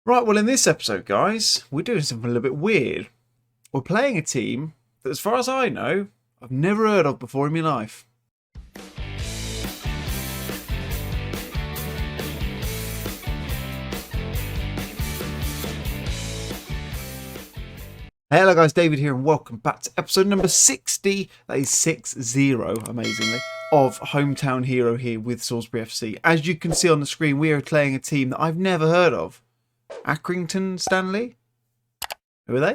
Right, well, in this episode, guys, we're doing something a little bit weird. We're playing a team that, as far as I know, I've never heard of before in my life. Hello guys, David here and welcome back to episode number 60, that is 60, amazingly, of Hometown Hero here with Salisbury FC. As you can see on the screen, we are playing a team that I've never heard of. Accrington Stanley? Who are they?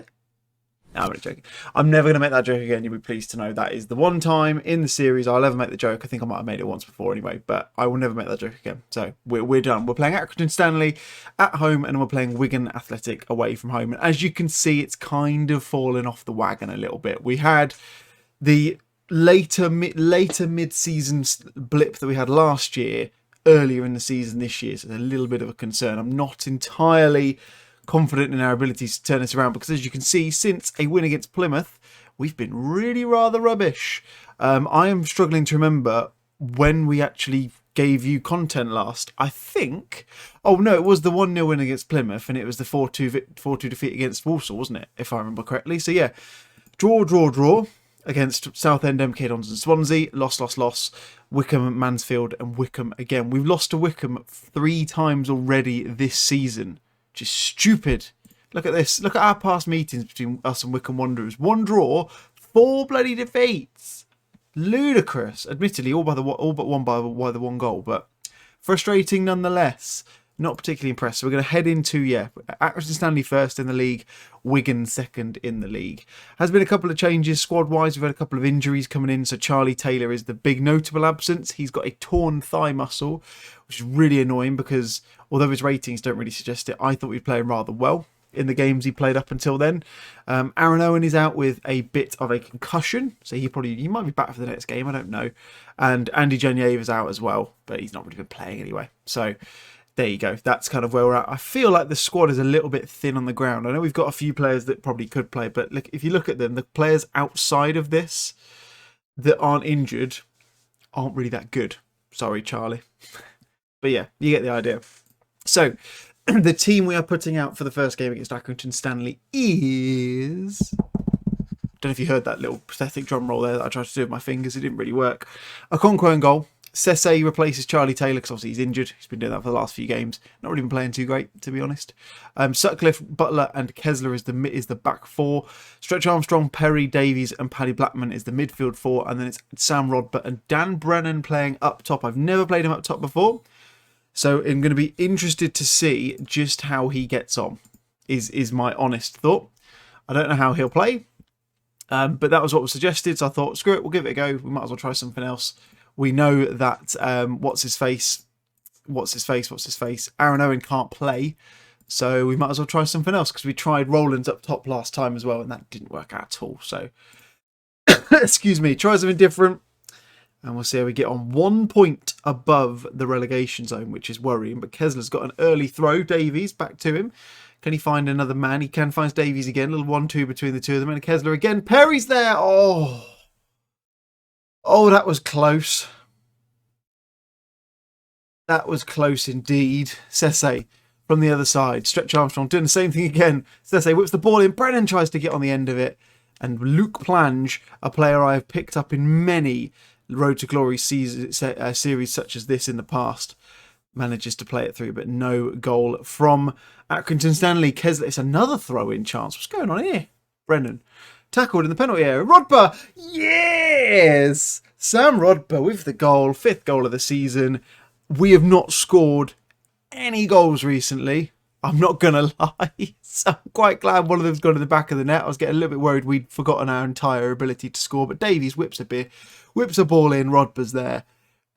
No, I'm only joking. I'm never going to make that joke again. You'll be pleased to know that is the one time in the series I'll ever make the joke. I think I might have made it once before anyway, but I will never make that joke again. So we're done. We're playing Accrington Stanley at home and we're playing Wigan Athletic away from home. And as you can see, it's kind of fallen off the wagon a little bit. We had the later mid-season blip that we had last year earlier in the season this year. So it's a little bit of a concern. I'm not entirely confident in our abilities to turn this around because, as you can see, since a win against Plymouth, we've been really rather rubbish. I am struggling to remember when we actually gave you content last. I think, oh no, it was the 1-0 win against Plymouth and it was the 4-2 defeat against Walsall, wasn't it, if I remember correctly. So yeah, draw against Southend, MK Dons and Swansea. Loss. Wycombe, Mansfield and Wycombe again. We've lost to Wycombe 3 times already this season. Just stupid. Look at this. Look at our past meetings between us and Wycombe Wanderers. 1 draw, 4 bloody defeats. Ludicrous. Admittedly, all but one by the 1 goal, but frustrating nonetheless. Not particularly impressed. So we're going to head into, Accrington Stanley first in the league, Wigan second in the league. Has been a couple of changes squad-wise. We've had a couple of injuries coming in. So Charlie Taylor is the big notable absence. He's got a torn thigh muscle, which is really annoying because although his ratings don't really suggest it, I thought he'd play rather well in the games he played up until then. Aaron Owen is out with a bit of a concussion, so he might be back for the next game, I don't know. And Andy Janier is out as well, but he's not really been playing anyway. So there you go. That's kind of where we're at. I feel like the squad is a little bit thin on the ground. I know we've got a few players that probably could play, but look, if you look at them, the players outside of this that aren't injured aren't really that good. Sorry, Charlie. But yeah, you get the idea. So, the team we are putting out for the first game against Accrington Stanley is... Don't know if you heard that little pathetic drum roll there that I tried to do with my fingers. It didn't really work. Okonkwo in goal. Sese replaces Charlie Taylor because obviously he's injured. He's been doing that for the last few games. Not really been playing too great, to be honest. Sutcliffe, Butler and Kessler is the back 4. Stretch Armstrong, Perry, Davies and Paddy Blackman is the midfield 4. And then it's Sam Rodbert and Dan Brennan playing up top. I've never played him up top before, so I'm going to be interested to see just how he gets on, is my honest thought. I don't know how he'll play, but that was what was suggested, so I thought, screw it, we'll give it a go. We might as well try something else. We know that, what's his face? Aaron Owen can't play, so we might as well try something else, because we tried Rollins up top last time as well, and that didn't work out at all. So, excuse me, try something different. And we'll see how we get on. 1 point above the relegation zone, which is worrying. But Kessler's got an early throw. Davies, back to him. Can he find another man? He can find Davies again. A little 1-2 between the two of them. And Kessler again. Perry's there. Oh, that was close. That was close indeed. Sese from the other side. Stretch Armstrong doing the same thing again. Sese whips the ball in. Brennan tries to get on the end of it. And Luke Plange, a player I have picked up in many Road to Glory series such as this in the past, manages to play it through, but no goal from Accrington Stanley. Kessler, it's another throw-in chance. What's going on here? Brennan tackled in the penalty area. Rodber, yes! Sam Rodber with the goal, 5th goal of the season. We have not scored any goals recently, I'm not going to lie. So I'm quite glad one of them's gone to the back of the net. I was getting a little bit worried we'd forgotten our entire ability to score, but Davies whips a ball in, Rodber's there,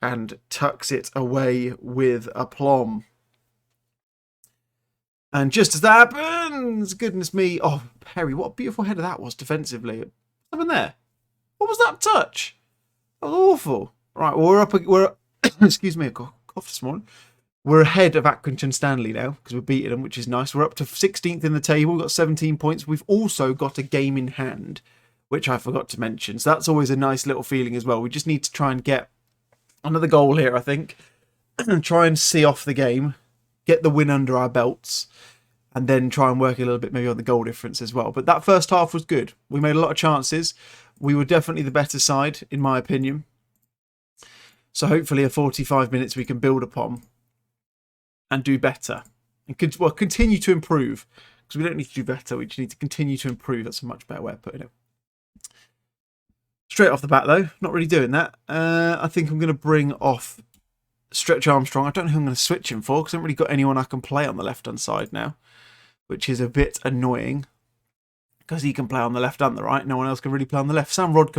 and tucks it away with aplomb. And just as that happens, goodness me, oh, Perry, what a beautiful header that was defensively. What's happened there? What was that touch? That was awful. Right, well, we're excuse me, I got a cough this morning. We're ahead of Accrington Stanley now because we're beating them, which is nice. We're up to 16th in the table. We've got 17 points. We've also got a game in hand, which I forgot to mention. So that's always a nice little feeling as well. We just need to try and get another goal here, I think, and try and see off the game, get the win under our belts, and then try and work a little bit maybe on the goal difference as well. But that first half was good. We made a lot of chances. We were definitely the better side, in my opinion. So hopefully a 45 minutes we can build upon and do better. And continue to improve. Because we don't need to do better, we just need to continue to improve. That's a much better way of putting it. Straight off the bat, though, not really doing that. I think I'm going to bring off Stretch Armstrong. I don't know who I'm going to switch him for, because I haven't really got anyone I can play on the left-hand side now, which is a bit annoying, because he can play on the left and the right. No one else can really play on the left. Sam Rodber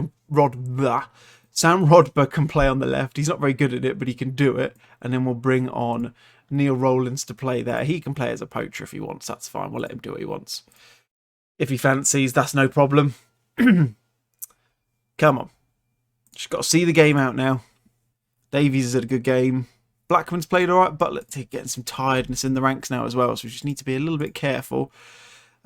can play on the left. He's not very good at it, but he can do it. And then we'll bring on Neil Rowlands to play there. He can play as a poacher if he wants. That's fine. We'll let him do what he wants. If he fancies, that's no problem. Come on. Just got to see the game out now. Davies has had a good game. Blackman's played all right, but let's getting some tiredness in the ranks now as well. So we just need to be a little bit careful.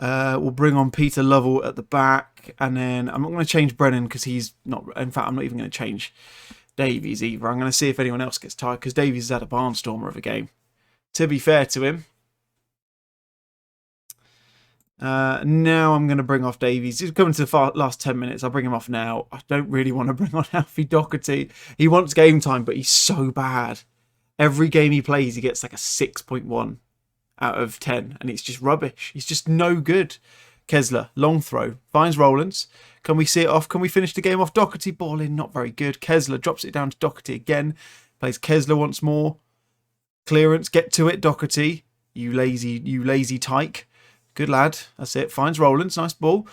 We'll bring on Peter Lovell at the back. And then I'm not going to change Brennan because he's not... In fact, I'm not even going to change Davies either. I'm going to see if anyone else gets tired because Davies has had a barnstormer of a game. To be fair to him. Now I'm going to bring off Davies. He's coming to the last 10 minutes. I'll bring him off now. I don't really want to bring on Alfie Doherty. He wants game time, but he's so bad. Every game he plays, he gets like a 6.1 out of 10, and it's just rubbish. He's just no good. Kessler, long throw, finds Rowlands. Can we see it off? Can we finish the game off? Doherty, ball in, not very good. Kessler drops it down to Doherty again. Plays Kessler once more. Clearance, get to it, Doherty. You lazy tyke. Good lad. That's it. Finds Rowlands. Nice ball.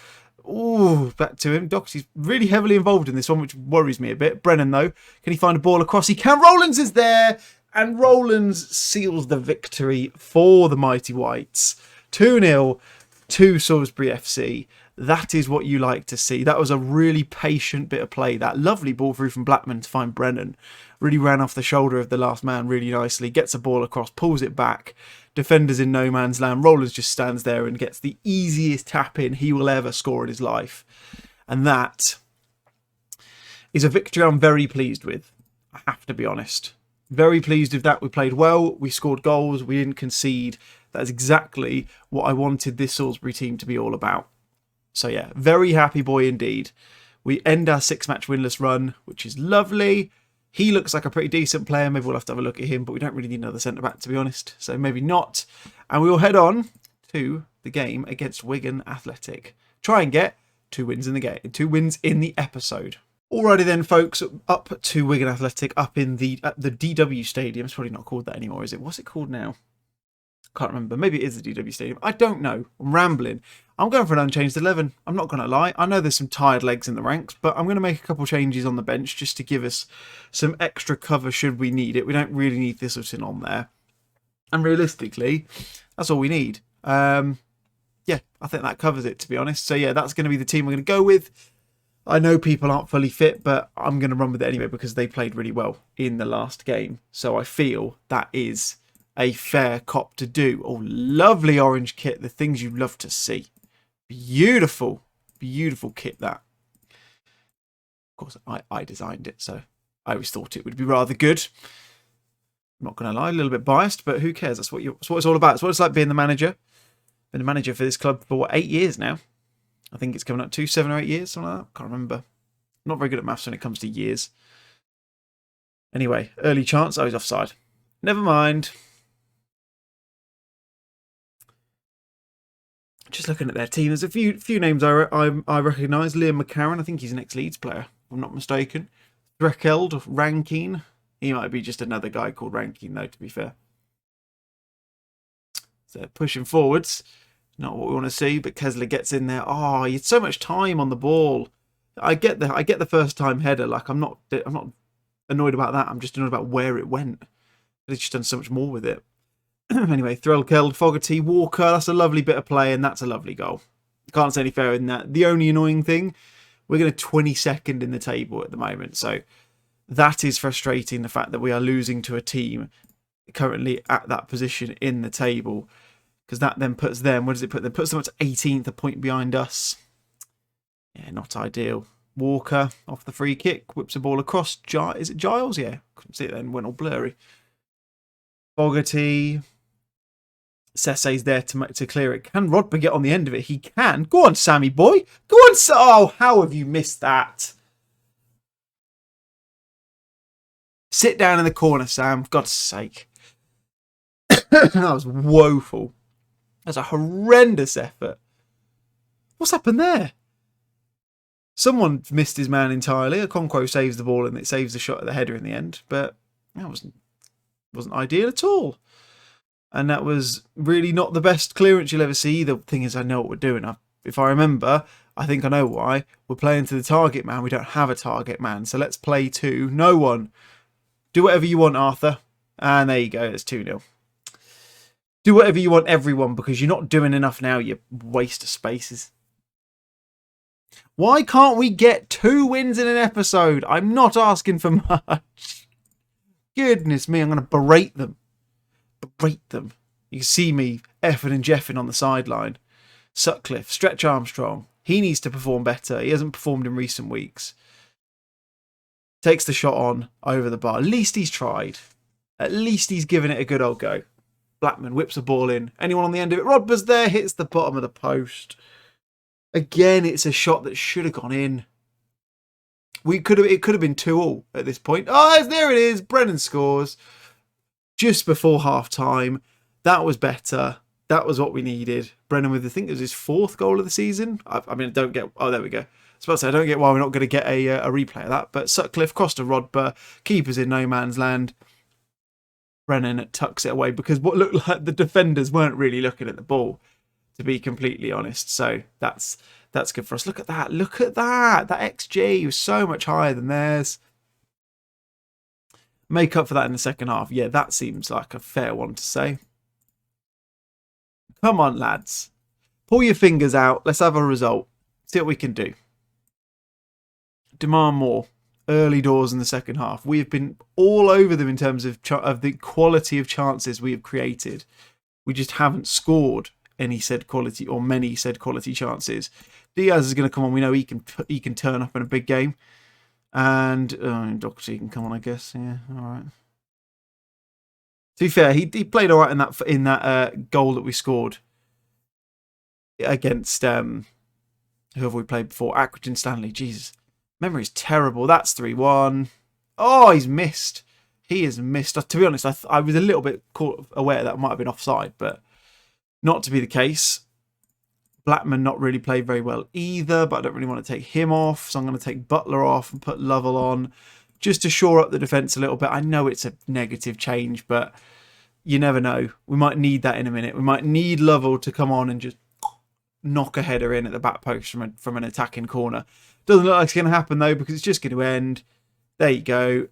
Ooh, back to him. Doherty's really heavily involved in this one, which worries me a bit. Brennan, though, can he find a ball across? He can. Rowlands is there. And Rowlands seals the victory for the Mighty Whites. 2-0 to Salisbury FC. That is what you like to see. That was a really patient bit of play. That lovely ball through from Blackman to find Brennan. Really ran off the shoulder of the last man really nicely. Gets a ball across, pulls it back. Defenders in no man's land. Rowlands just stands there and gets the easiest tap in he will ever score in his life. And that is a victory I'm very pleased with. I have to be honest. Very pleased with that. We played well. We scored goals. We didn't concede. That's exactly what I wanted this Salisbury team to be all about. So yeah, very happy boy indeed. We end our 6-match winless run, which is lovely. He looks like a pretty decent player. Maybe we'll have to have a look at him, but we don't really need another centre-back, to be honest. So maybe not. And we will head on to the game against Wigan Athletic. Try and get 2 wins in the game, 2 wins in the episode. Alrighty then, folks, up to Wigan Athletic, up in the DW Stadium. It's probably not called that anymore, is it? What's it called now? Can't remember. Maybe it is the DW Stadium. I don't know. I'm rambling. I'm going for an unchanged 11. I'm not going to lie. I know there's some tired legs in the ranks, but I'm going to make a couple changes on the bench just to give us some extra cover should we need it. We don't really need Thistleton on there. And realistically, that's all we need. Yeah, I think that covers it, to be honest. So yeah, that's going to be the team we're going to go with. I know people aren't fully fit, but I'm going to run with it anyway because they played really well in the last game. So I feel that is a fair cop to do. Oh, lovely orange kit. The things you love to see. Beautiful, beautiful kit that. Of course, I designed it, so I always thought it would be rather good. I'm not going to lie, a little bit biased, but who cares? That's what it's all about. It's what it's like being the manager. Been the manager for this club for, what, 8 years now? I think it's coming up to 7 or 8 years, something like that. Can't remember. I'm not very good at maths when it comes to years. Anyway, early chance. I was offside. Never mind. Just looking at their team, there's a few names I recognise. Liam McCarran, I think he's an ex-Leeds player, if I'm not mistaken. Threkeld, Rankine. He might be just another guy called Rankine, though, to be fair. So pushing forwards. Not what we want to see, but Kessler gets in there. Oh, he had so much time on the ball. I get the first time header. Like I'm not annoyed about that. I'm just annoyed about where it went. He's just done so much more with it. Anyway, Threlkeld, Fogarty, Walker. That's a lovely bit of play, and that's a lovely goal. Can't say any fairer than that. The only annoying thing, we're going to 22nd in the table at the moment, so that is frustrating. The fact that we are losing to a team currently at that position in the table. Because that then puts them, where does it put them? Puts them up to 18th, a point behind us. Yeah, not ideal. Walker off the free kick, whips a ball across. Is it Giles? Yeah, couldn't see it then, went all blurry. Fogarty. Sesse's there to clear it. Can Rodber get on the end of it? He can. Go on, Sammy boy. Go on. Oh, how have you missed that? Sit down in the corner, Sam. For God's sake. That was woeful. That's a horrendous effort. What's happened there? Someone missed his man entirely. Okonkwo saves the ball and it saves the shot at the header in the end. But that wasn't ideal at all. And that was really not the best clearance you'll ever see. The thing is, I know what we're doing. If I remember, I think I know why. We're playing to the target man. We don't have a target man. So let's play to no one. Do whatever you want, Arthur. And there you go. It's 2-0. Do whatever you want, everyone, because you're not doing enough now, you waste of spaces. Why can't we get 2 wins in an episode? I'm not asking for much. Goodness me, I'm going to berate them. Berate them. You can see me effing and jeffing on the sideline. Sutcliffe, Stretch Armstrong. He needs to perform better. He hasn't performed in recent weeks. Takes the shot on over the bar. At least he's tried. At least he's given it a good old go. Blackman whips a ball in. Anyone on the end of it? Rodber's there. Hits the bottom of the post. Again, it's a shot that should have gone in. It could have been 2-2 at this point. Oh, there it is. Brennan scores just before half time. That was better. That was what we needed. Brennan with, I think it was his 4th goal of the season. I mean, I don't get... Oh, there we go. I was about to say, I don't get why we're not going to get a replay of that. But Sutcliffe crossed to Rodber. Keeper's in no man's land. Brennan tucks it away because what looked like the defenders weren't really looking at the ball, to be completely honest. So that's good for us. Look at that. Look at that. That XG was so much higher than theirs. Make up for that in the second half. Yeah, that seems like a fair one to say. Come on, lads. Pull your fingers out. Let's have a result. See what we can do. Demand more. Early doors in the second half. We have been all over them in terms of the quality of chances we have created. We just haven't scored any said quality or many said quality chances. Diaz is going to come on. We know he can turn up in a big game. And Doherty can come on, I guess. Yeah, all right. To be fair, he played all right in that goal that we scored against whoever we played before. Accrington Stanley. Jesus. Memory's terrible. That's 3-1. Oh, he's missed. He has missed. To be honest, I was a little bit aware that might have been offside, but not to be the case. Blackman not really played very well either, but I don't really want to take him off, so I'm going to take Butler off and put Lovell on just to shore up the defence a little bit. I know it's a negative change, but you never know. We might need that in a minute. We might need Lovell to come on and just knock a header in at the back post from an attacking corner. Doesn't look like it's going to happen though, because it's just going to end. There you go.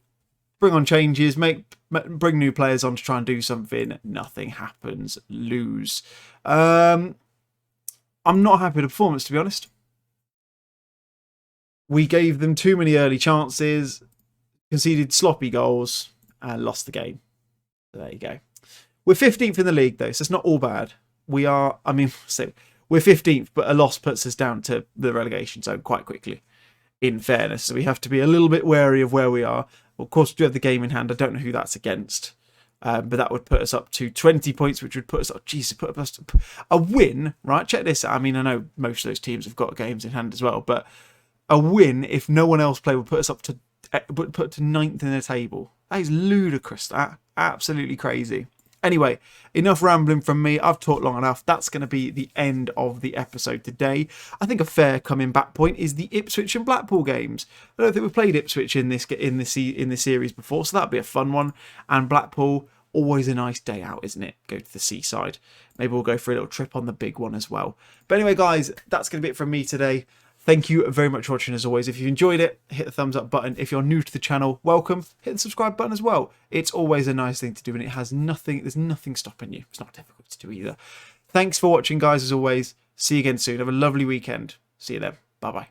Bring on changes, bring new players on to try and do something. Nothing happens. Lose. I'm not happy with the performance, to be honest. We gave them too many early chances, conceded sloppy goals, and lost the game. So there you go. We're 15th in the league though, so it's not all bad. We are, I mean, so we're 15th, but a loss puts us down to the relegation zone quite quickly, in fairness. So we have to be a little bit wary of where we are. Well, of course, we do have the game in hand. I don't know who that's against. But that would put us up to 20 points, which would put us up, put us a win, right? Check this out. I mean, I know most of those teams have got games in hand as well, but a win, if no one else played, would put us up to 9th in the table. That is ludicrous. That absolutely crazy. Anyway, enough rambling from me. I've talked long enough. That's going to be the end of the episode today. I think a fair coming back point is the Ipswich and Blackpool games. I don't think we've played Ipswich in this series before, so that'd be a fun one. And Blackpool, always a nice day out, isn't it? Go to the seaside. Maybe we'll go for a little trip on the big one as well. But anyway, guys, that's going to be it from me today. Thank you very much for watching as always. If you enjoyed it, hit the thumbs up button. If you're new to the channel, welcome. Hit the subscribe button as well. It's always a nice thing to do and it has nothing, there's nothing stopping you. It's not difficult to do either. Thanks for watching, guys, as always. See you again soon. Have a lovely weekend. See you then. Bye-bye.